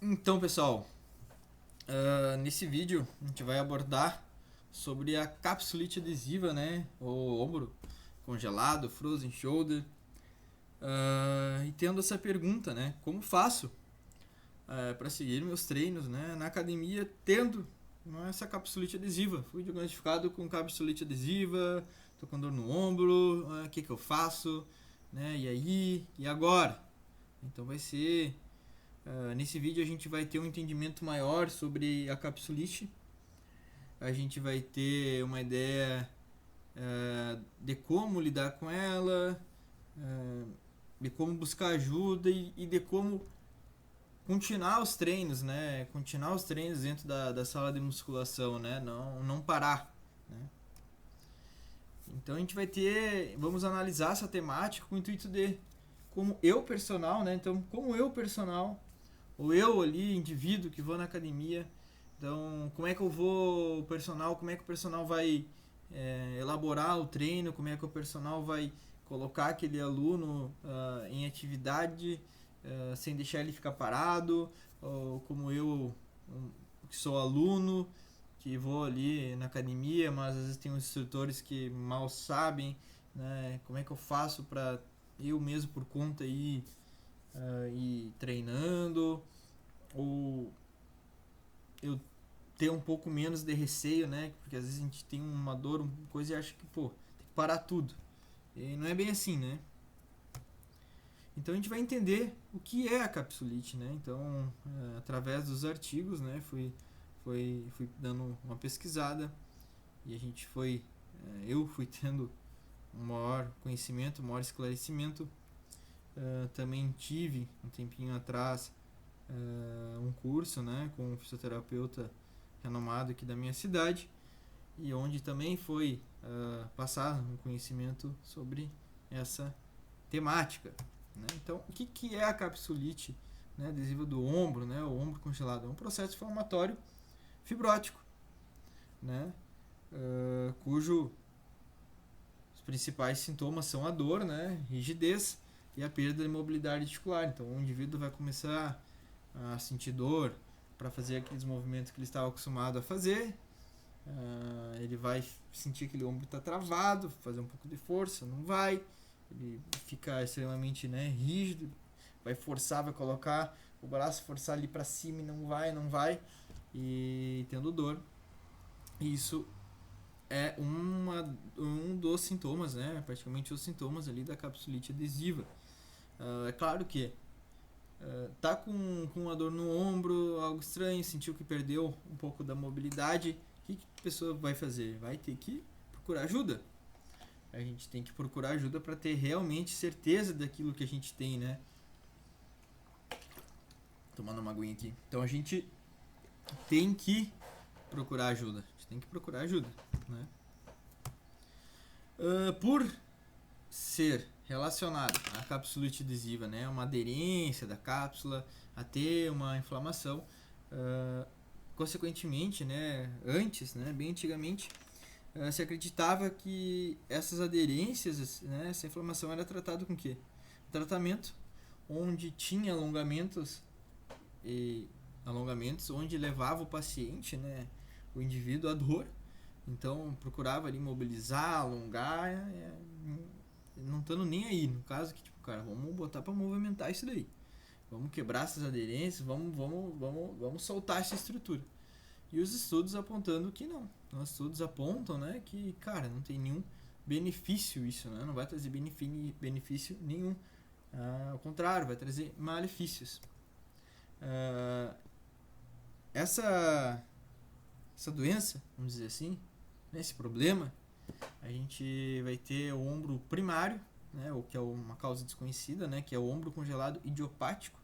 Então, pessoal, nesse vídeo a gente vai abordar sobre a capsulite adesiva, né? O ombro congelado, frozen shoulder. E tendo essa pergunta, né? Como faço para seguir meus treinos, né? Na academia, tendo essa capsulite adesiva. Fui diagnosticado com capsulite adesiva, tô com dor no ombro, o que eu faço, né? E aí? E agora? Então vai ser nesse vídeo a gente vai ter um entendimento maior sobre a capsulite. A gente vai ter uma ideia de como lidar com ela, de como buscar ajuda e de como continuar os treinos, né? Continuar os treinos dentro da sala de musculação, né? Não parar, né? Então a gente vai ter, vamos analisar essa temática com o intuito de como eu personal, né? Então como eu personal ou eu ali, indivíduo que vou na academia, então como é que eu vou, como é que o personal vai elaborar o treino, como é que o personal vai colocar aquele aluno em atividade sem deixar ele ficar parado, ou como eu, que sou aluno, que vou ali na academia, mas às vezes tem uns instrutores que mal sabem, né, como é que eu faço para eu mesmo por conta ir treinando, ou eu ter um pouco menos de receio, né? Porque às vezes a gente tem uma dor, uma coisa e acha que, pô, tem que parar tudo. E não é bem assim, né? Então a gente vai entender o que é a capsulite, né? Então, através dos artigos, né, fui dando uma pesquisada e a gente eu fui tendo um maior conhecimento, um maior esclarecimento. Também tive um tempinho atrás um curso, né, com um fisioterapeuta renomado aqui da minha cidade e onde também foi passar um conhecimento sobre essa temática, né? Então, o que é a capsulite, né, adesiva do ombro, né, o ombro congelado? É um processo inflamatório fibrótico, né, cujo os principais sintomas são a dor, né, rigidez e a perda de mobilidade articular. Então, o indivíduo vai começar a sentir dor para fazer aqueles movimentos que ele estava acostumado a fazer. Ele vai sentir que o ombro está travado, fazer um pouco de força, não vai. Ele fica extremamente, né, rígido, vai forçar, vai colocar o braço, forçar ali para cima e não vai, e tendo dor. Isso é um dos sintomas, né, praticamente os sintomas ali da capsulite adesiva. É claro que tá com uma dor no ombro, algo estranho, sentiu que perdeu um pouco da mobilidade, o que a pessoa vai fazer? Vai ter que procurar ajuda. A gente tem que procurar ajuda para ter realmente certeza daquilo que a gente tem, né? Tomando uma aguinha aqui. Então a gente tem que procurar ajuda. A gente tem que procurar ajuda, né? Por ser relacionado à capsulite adesiva, né, uma aderência da cápsula, a ter uma inflamação, consequentemente, né, antes, né, bem antigamente, se acreditava que essas aderências, né, essa inflamação era tratada com o quê? Tratamento onde tinha alongamentos onde levava o paciente, né, o indivíduo à dor. Então procurava ali mobilizar, alongar, não estando nem aí. No caso que, tipo, cara, vamos botar para movimentar isso daí. Vamos quebrar essas aderências, vamos soltar essa estrutura. E os estudos apontando que não. Os estudos apontam, né, que, cara, não tem nenhum benefício isso, né? Não vai trazer benefício nenhum. Ao contrário, vai trazer malefícios. Essa doença, vamos dizer assim, né, esse problema, a gente vai ter o ombro primário, né, o que é uma causa desconhecida, né, que é o ombro congelado idiopático.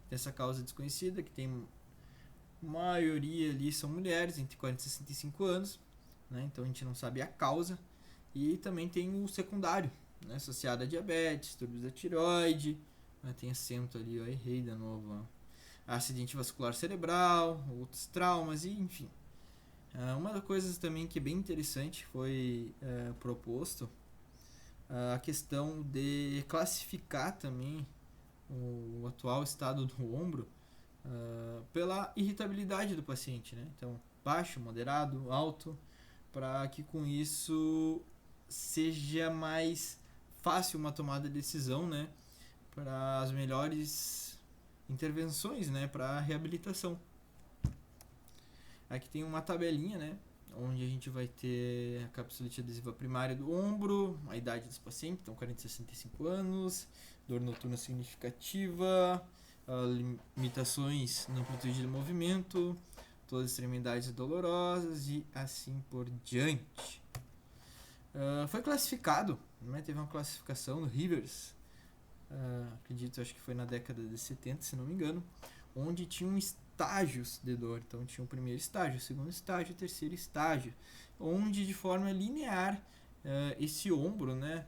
Essa causa desconhecida, que tem maioria ali são mulheres entre 40 e 65 anos, né, então a gente não sabe a causa. E também tem o secundário, né, associado a diabetes, distúrbios da tireoide, né, tem acento ali, ó, errei de novo, ó, acidente vascular cerebral, outros traumas e enfim. Uma das coisas também que é bem interessante foi proposto a questão de classificar também o atual estado do ombro pela irritabilidade do paciente, né? Então, baixo, moderado, alto, para que com isso seja mais fácil uma tomada de decisão, né? Para as melhores intervenções, né? Para a reabilitação. Aqui tem uma tabelinha, né? Onde a gente vai ter a capsulite adesiva primária do ombro, a idade dos pacientes, então 40 a 65 anos, dor noturna significativa, limitações na amplitude de movimento, todas as extremidades dolorosas e assim por diante. Foi classificado, né? Teve uma classificação no Rivers, acredito, acho que foi na década de 70, se não me engano, onde tinham estágios de dor. Então tinha o primeiro estágio, o segundo estágio, o terceiro estágio, onde de forma linear esse ombro, né,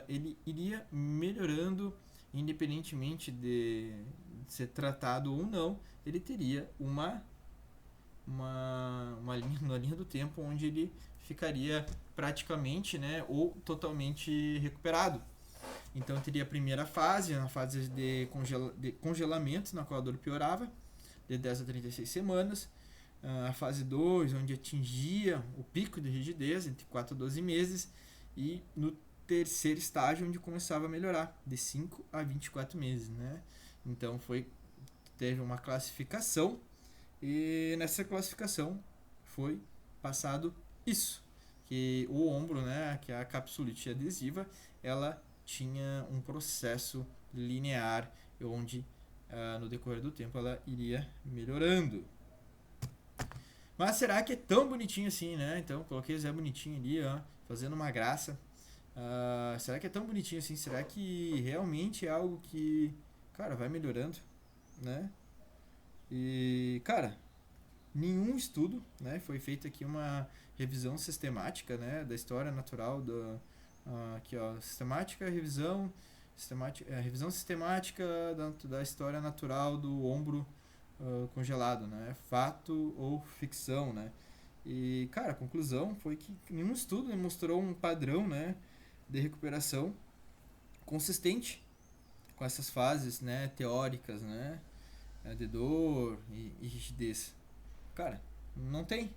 ele iria melhorando, independentemente de ser tratado ou não, ele teria uma linha do tempo onde ele ficaria praticamente, né, ou totalmente recuperado. Então teria a primeira fase, a fase de congelamento, na qual a dor piorava, de 10 a 36 semanas. A fase 2, onde atingia o pico de rigidez, entre 4 a 12 meses. E no terceiro estágio, onde começava a melhorar, de 5 a 24 meses. Né? Então teve uma classificação, e nessa classificação foi passado isso, que o ombro, né, que é a capsulite adesiva, ela tinha um processo linear onde no decorrer do tempo ela iria melhorando. Mas será que é tão bonitinho assim, né? Então coloquei o Zé bonitinho ali, ó, fazendo uma graça. Será que é tão bonitinho assim? Será que realmente é algo que, cara, vai melhorando, né? E, cara, nenhum estudo, né? Foi feita aqui uma revisão sistemática, né, da história natural do aqui, ó, revisão sistemática da história natural do ombro congelado, né? Fato ou ficção, né? E, cara, a conclusão foi que nenhum estudo demonstrou um padrão, né, de recuperação consistente com essas fases, né, teóricas, né, de dor e rigidez. Cara, não tem.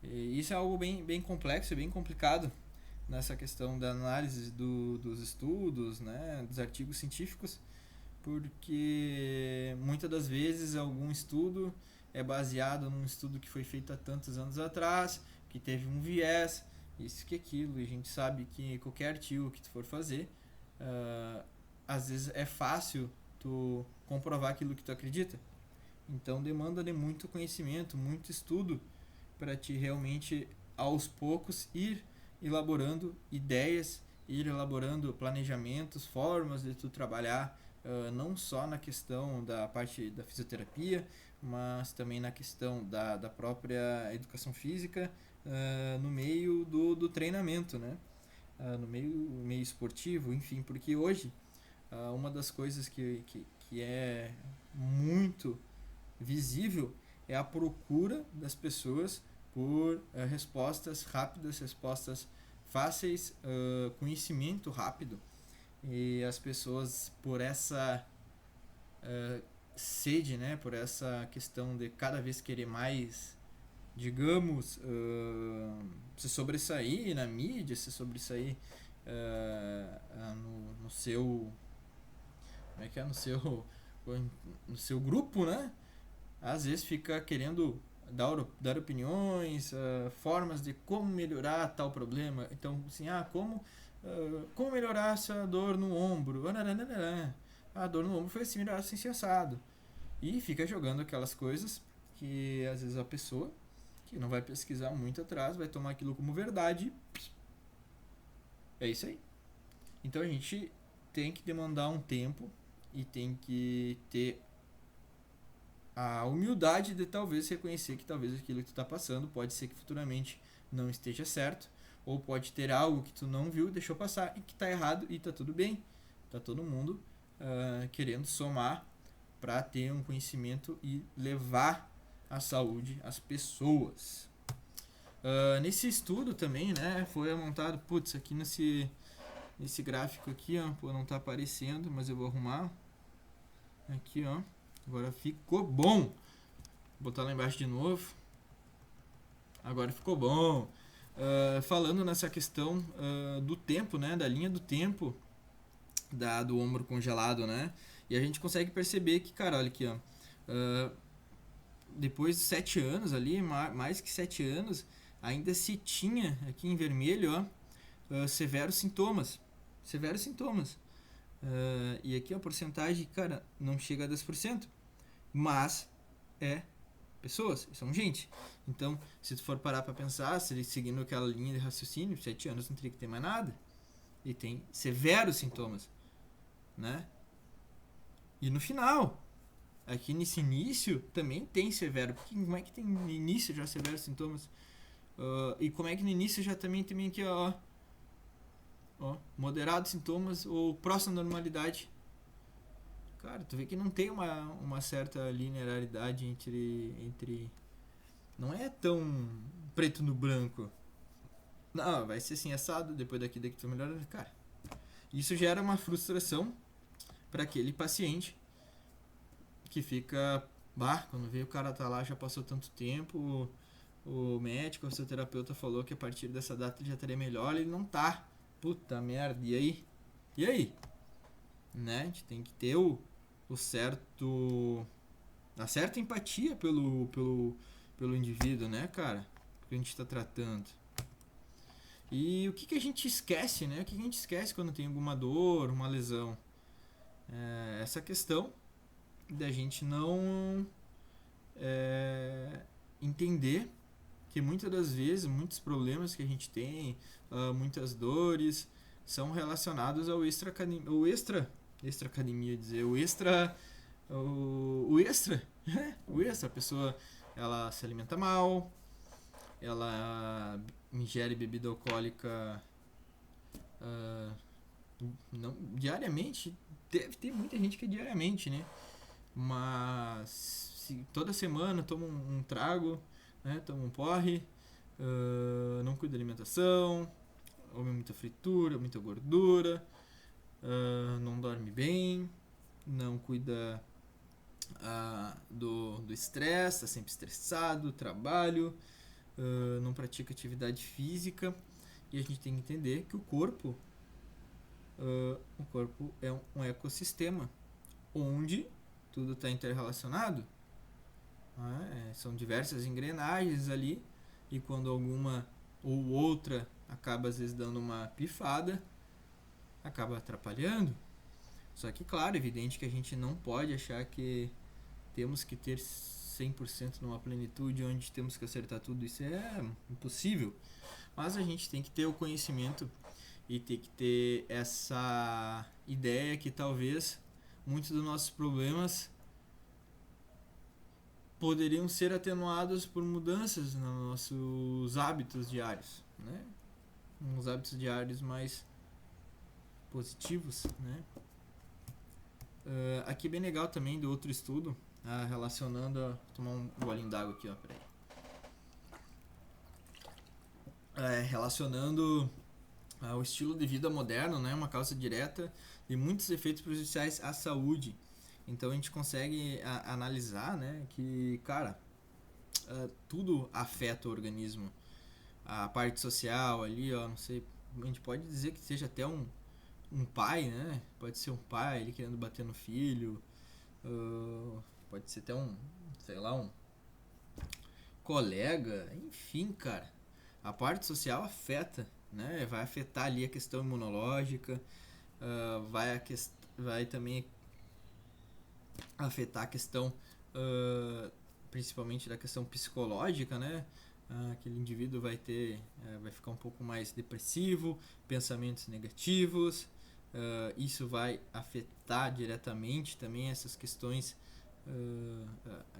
E isso é algo bem complexo, bem complicado nessa questão da análise dos estudos, né, dos artigos científicos, porque muitas das vezes algum estudo é baseado num estudo que foi feito há tantos anos atrás, que teve um viés, isso que aquilo, e a gente sabe que qualquer artigo que tu for fazer, às vezes é fácil tu comprovar aquilo que tu acredita. Então demanda de muito conhecimento, muito estudo, para te realmente aos poucos ir elaborando ideias, ir elaborando planejamentos, formas de tu trabalhar, não só na questão da parte da fisioterapia, mas também na questão da própria educação física, no meio do treinamento, né? No meio esportivo, enfim, porque hoje uma das coisas que é muito visível é a procura das pessoas por respostas rápidas, respostas fáceis, conhecimento rápido, e as pessoas por essa sede, né, por essa questão de cada vez querer mais, digamos, se sobressair na mídia, se sobressair no seu, como é que é, no seu grupo, né? Às vezes fica querendo dar opiniões, formas de como melhorar tal problema. Então, assim, como melhorar essa dor no ombro? A dor no ombro foi assim, melhorar assim, assado. E fica jogando aquelas coisas que às vezes a pessoa que não vai pesquisar muito atrás vai tomar aquilo como verdade. É isso aí. Então a gente tem que demandar um tempo e tem que ter a humildade de talvez reconhecer que talvez aquilo que tu está passando pode ser que futuramente não esteja certo, ou pode ter algo que tu não viu, deixou passar e que está errado, e está tudo bem. Tá todo mundo querendo somar para ter um conhecimento e levar a saúde às pessoas. Nesse estudo também, né, foi montado, aqui nesse gráfico aqui, ó, não está aparecendo, mas eu vou arrumar aqui, ó. Agora ficou bom. Vou botar lá embaixo de novo. Agora ficou bom. Falando nessa questão do tempo, né? Da linha do tempo do ombro congelado, né? E a gente consegue perceber que, cara, olha aqui, ó. Depois de 7 anos ali, mais que 7 anos, ainda se tinha aqui em vermelho, ó, severos sintomas. Severos sintomas. E aqui a porcentagem, cara, não chega a 10%. Mas é pessoas, são gente. Então, se tu for parar pra pensar, se ele seguindo aquela linha de raciocínio, 7 anos não teria que ter mais nada. E tem severos sintomas, né? E no final, aqui nesse início, também tem severo. Porque como é que tem no início já severos sintomas? E como é que no início já também aqui, ó, moderados sintomas ou próxima normalidade. Cara, tu vê que não tem uma certa linearidade entre. Não é tão preto no branco. Não, vai ser assim assado, depois daqui tu melhora. Cara, isso gera uma frustração para aquele paciente que fica. Bah, quando vê o cara tá lá, já passou tanto tempo, o médico, o fisioterapeuta falou que a partir dessa data ele já estaria melhor, ele não tá. Puta merda, e aí? E aí? Né? A gente tem que ter o certo. A certa empatia pelo indivíduo, né, cara? Que a gente tá tratando. E o que a gente esquece, né? O que a gente esquece quando tem alguma dor, uma lesão? Essa questão da gente não entender que muitas das vezes, muitos problemas que a gente tem, muitas dores, são relacionados ao extra academia, dizer, o extra, a pessoa, ela se alimenta mal, ela ingere bebida alcoólica não diariamente, deve ter muita gente que é diariamente, né? Mas se toda semana toma um trago, né? Toma um porre, não cuida da alimentação, come muita fritura, muita gordura, não dorme bem, não cuida do estresse, está sempre estressado, trabalho, não pratica atividade física. E a gente tem que entender que o corpo é um ecossistema onde tudo está interrelacionado. São diversas engrenagens ali, e quando alguma ou outra acaba às vezes dando uma pifada, acaba atrapalhando. Só que, claro, é evidente que a gente não pode achar que temos que ter 100% numa plenitude onde temos que acertar tudo. Isso é impossível. Mas a gente tem que ter o conhecimento e tem que ter essa ideia que talvez muitos dos nossos problemas poderiam ser atenuados por mudanças nos nossos hábitos diários, né? Uns hábitos diários mais positivos, né? Aqui bem legal também do outro estudo, relacionando, vou tomar um golinho d'água aqui, ó, peraí. Relacionando o estilo de vida moderno, né, uma causa direta de muitos efeitos prejudiciais à saúde. Então a gente consegue analisar, né, que, cara, tudo afeta o organismo. A parte social ali, ó, não sei, a gente pode dizer que seja até um pai, né? Pode ser um pai, ele querendo bater no filho, pode ser até sei lá, um colega, enfim, cara. A parte social afeta, né? Vai afetar ali a questão imunológica, vai também afetar a questão, principalmente da questão psicológica, né? Aquele indivíduo vai ficar um pouco mais depressivo, pensamentos negativos. Isso vai afetar diretamente também essas questões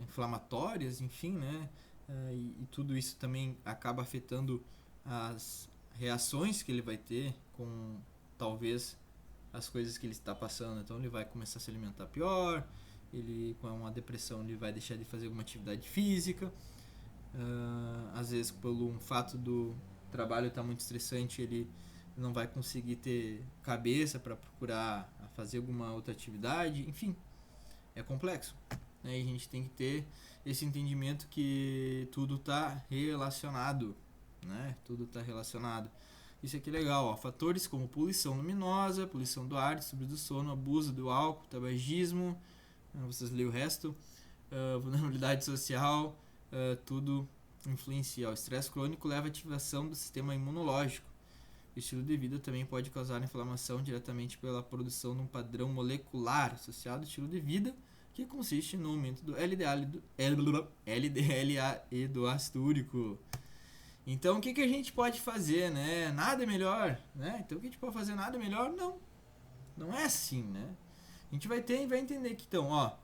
inflamatórias, enfim, né? E tudo isso também acaba afetando as reações que ele vai ter com talvez as coisas que ele está passando. Então ele vai começar a se alimentar pior, ele com uma depressão ele vai deixar de fazer alguma atividade física, às vezes pelo fato do trabalho estar muito estressante ele não vai conseguir ter cabeça para procurar fazer alguma outra atividade, enfim, é complexo, né? E a gente tem que ter esse entendimento que tudo está relacionado, né? Tudo está relacionado. Isso aqui é legal, ó. Fatores como poluição luminosa, poluição do ar, distúrbio do sono, abuso do álcool, tabagismo, vocês leem o resto, vulnerabilidade social, tudo influencia. O estresse crônico leva à ativação do sistema imunológico. O estilo de vida também pode causar inflamação diretamente pela produção de um padrão molecular associado ao estilo de vida, que consiste no aumento do LDLA e do ácido úrico. Então, o que a gente pode fazer, né? Nada é melhor, né? Então, o que a gente pode fazer? Nada é melhor? Não. Não é assim, né? A gente vai entender que, então, ó,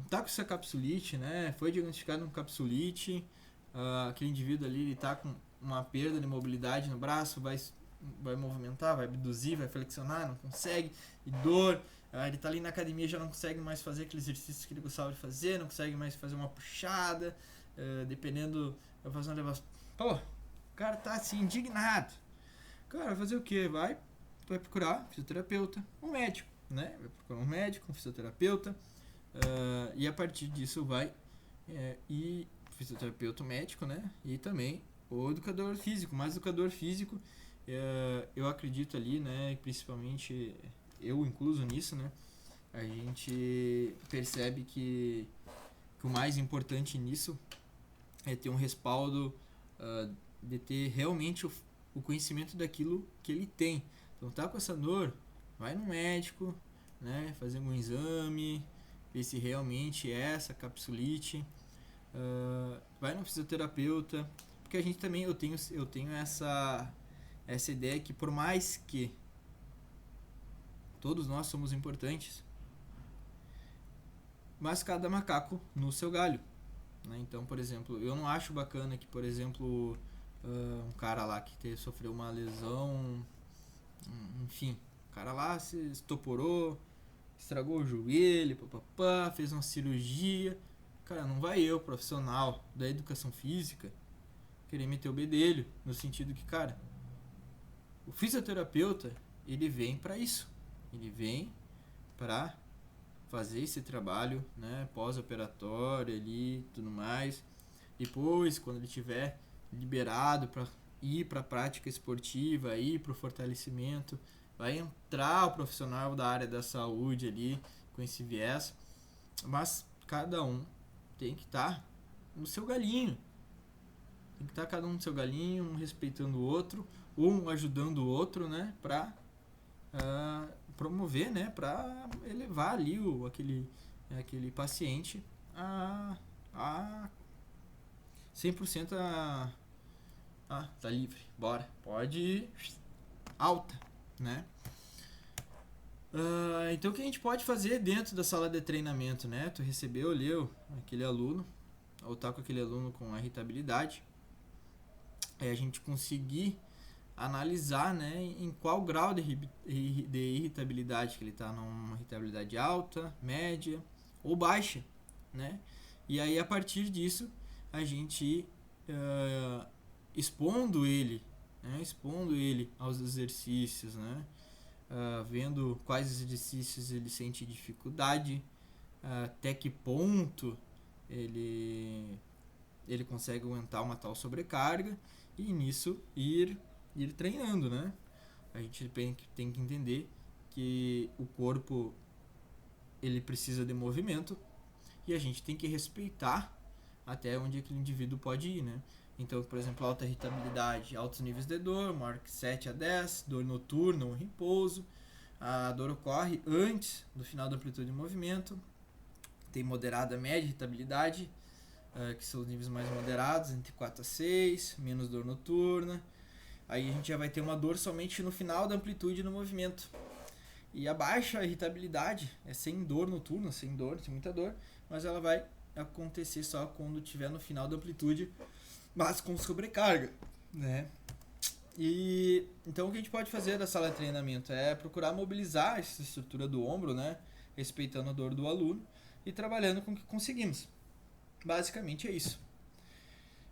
tá com essa capsulite, né? Foi diagnosticado com capsulite, aquele indivíduo ali, ele tá com uma perda de mobilidade no braço, vai movimentar, vai abduzir, vai flexionar, não consegue, e dor, ele tá ali na academia, já não consegue mais fazer aquele exercício que ele gostava de fazer, não consegue mais fazer uma puxada, dependendo, vai fazer uma elevação. Pô, o cara tá assim, indignado. Cara, vai fazer o quê? Vai procurar fisioterapeuta, um médico, né? Vai procurar um médico, um fisioterapeuta, e a partir disso vai e fisioterapeuta médico, né? E também o educador físico, mais educador físico, eu acredito ali, né? Principalmente eu incluso nisso, né? A gente percebe que o mais importante nisso é ter um respaldo, de ter realmente o conhecimento daquilo que ele tem. Então tá com essa dor, vai no médico, né? Fazer um exame, ver se realmente é essa capsulite, vai no fisioterapeuta, porque a gente também, eu tenho essa ideia que por mais que todos nós somos importantes, mas cada macaco no seu galho, né? Então, por exemplo, eu não acho bacana que, por exemplo, um cara lá que sofreu uma lesão, enfim, o cara lá se estoporou, estragou o joelho, papapá, fez uma cirurgia. Cara, não vai eu, profissional da educação física, querer meter o bedelho, no sentido que, cara, o fisioterapeuta, ele vem para isso. Ele vem para fazer esse trabalho, né, pós-operatório ali, tudo mais. Depois, quando ele tiver liberado para ir para a prática esportiva, ir para o fortalecimento, vai entrar o profissional da área da saúde ali com esse viés, mas cada um tem que estar no seu galinho. Tem que estar cada um no seu galinho, um respeitando o outro, um ajudando o outro, né, para promover, né, para elevar ali aquele paciente a 100% tá livre, bora, pode ir alta, né? Então o que a gente pode fazer dentro da sala de treinamento, né? Tu recebeu ali aquele aluno, ou tá com aquele aluno com irritabilidade, a gente conseguir analisar, né, em qual grau de irritabilidade que ele está, numa irritabilidade alta, média ou baixa, né? E aí a partir disso a gente expondo ele aos exercícios, né? Vendo quais exercícios ele sente dificuldade, até que ponto ele consegue aguentar uma tal sobrecarga, e nisso ir treinando, né? A gente tem que entender que o corpo ele precisa de movimento e a gente tem que respeitar até onde aquele indivíduo pode ir, né? Então, por exemplo, alta irritabilidade, altos níveis de dor, maior que 7 a 10, dor noturna ou repouso. A dor ocorre antes do final da amplitude de movimento. Tem moderada, média irritabilidade, que são os níveis mais moderados, entre 4 a 6, menos dor noturna. Aí a gente já vai ter uma dor somente no final da amplitude no movimento. E a baixa irritabilidade é sem dor noturna, sem muita dor, mas ela vai acontecer só quando tiver no final da amplitude, mas com sobrecarga, né? E então o que a gente pode fazer da sala de treinamento é procurar mobilizar essa estrutura do ombro, né? Respeitando a dor do aluno e trabalhando com o que conseguimos. Basicamente é isso.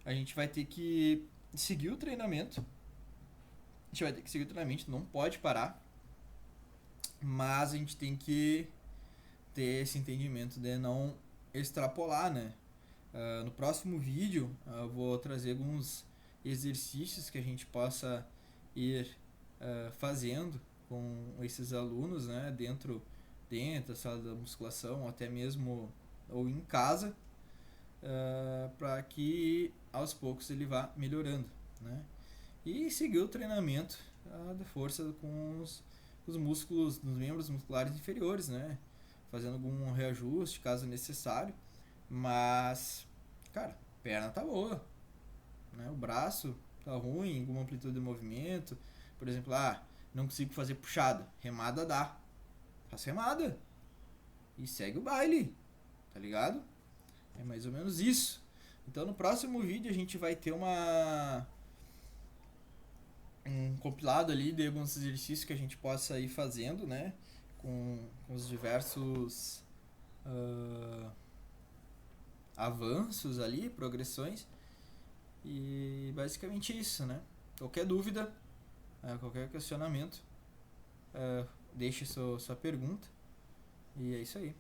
A gente vai ter que seguir o treinamento. Não pode parar. Mas a gente tem que ter esse entendimento de não extrapolar, né? No próximo vídeo eu vou trazer alguns exercícios que a gente possa ir fazendo com esses alunos, né? Dentro da sala da musculação, ou até mesmo ou em casa, para que aos poucos ele vá melhorando, né? E seguir o treinamento de força com os músculos dos membros musculares inferiores, né? Fazendo algum reajuste caso necessário, mas, cara, perna tá boa, né? O braço tá ruim, alguma amplitude de movimento, por exemplo, não consigo fazer puxada, remada dá, faz remada e segue o baile, tá ligado? É mais ou menos isso. Então no próximo vídeo a gente vai ter um compilado ali de alguns exercícios que a gente possa ir fazendo, né? Com os diversos avanços ali, progressões. E basicamente isso, né? Qualquer dúvida, qualquer questionamento, deixe sua pergunta. E é isso aí.